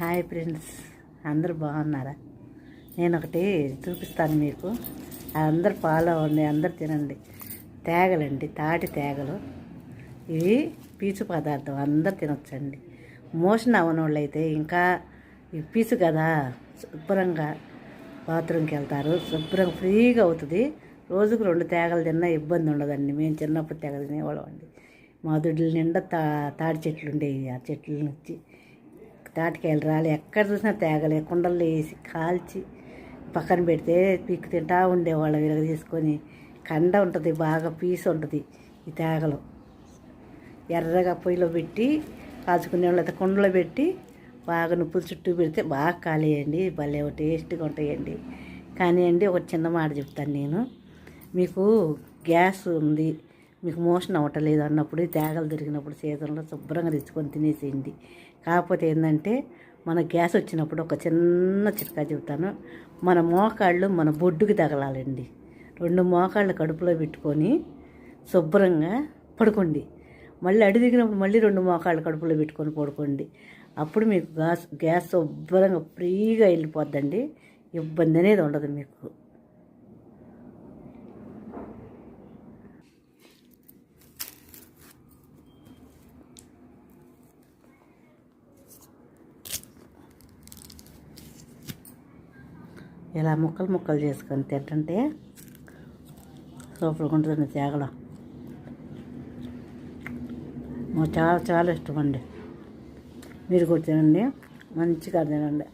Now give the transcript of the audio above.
Hi friends, అందరూ బాగున్నారా? నేను ఒకటి చూపిస్తాను మీకు. అందరు ఫాలో అవ్వండి, అందరు తినండి. తేగలండి, తాటి తేగలు. ఇవి పీచు పదార్థం, అందరు తినొచ్చండి. మోషన్ అవ్వని వాళ్ళు అయితే ఇంకా ఈ పీచు కదా, శుభ్రంగా బాత్రూమ్కి వెళ్తారు, శుభ్రంగా ఫ్రీగా అవుతుంది. రోజుకు 2 తేగలు తిన్నా ఇబ్బంది ఉండదండి. మేము చిన్నప్పుడు తేగలు తినేవాళ్ళం అండి. మా దొడ్ల నిండా తాటి చెట్లు ఉండేవి. ఆ చెట్ల నుంచి తాటికాయలు రాలి ఎక్కడ చూసినా తేగలే, కుండల్లో వేసి కాల్చి పక్కన పెడితే పీక్కు తింటా ఉండేవాళ్ళం. విరగ తీసుకొని కండ ఉంటుంది, బాగా పీసు ఉంటుంది. ఈ తేగలు ఎర్రగా పొయ్యిలో పెట్టి కాల్చుకునే వాళ్ళు అయితే కుండలో పెట్టి బాగా నుప్పులు చుట్టూ పెడితే బాగా కాలేయండి. భలే టేస్ట్గా ఉంటాయండి. కానీ అండి, ఒక చిన్న మాట చెప్తాను నేను మీకు. గ్యాస్ ఉంది, మీకు మోషన్ అవ్వటలేదు అన్నప్పుడు, తేగలు తిరిగినప్పుడు సీజన్లో శుభ్రంగా తెచ్చుకొని తినేసేయండి. కాకపోతే ఏంటంటే, మన గ్యాస్ వచ్చినప్పుడు ఒక చిన్న చిట్కా చెప్తాను. మన మోకాళ్ళు మన బొడ్డుకి తగలాలండి. 2 మోకాళ్ళు కడుపులో పెట్టుకొని శుభ్రంగా పడుకోండి. మళ్ళీ అడి దిగినప్పుడు మళ్ళీ 2 మోకాళ్ళు కడుపులో పెట్టుకొని పడుకోండి. అప్పుడు మీకు గ్యాస్ శుభ్రంగా ఫ్రీగా వెళ్ళిపోద్దండి. ఇబ్బంది అనేది ఉండదు మీకు. ఇలా ముక్కలు ముక్కలు చేసుకొని తింటుంటే సూపర్గా ఉంటుంది తేగల. మాకు చాలా చాలా ఇష్టం అండి. మీరు కూడా తినండి, మంచిగా తినండి.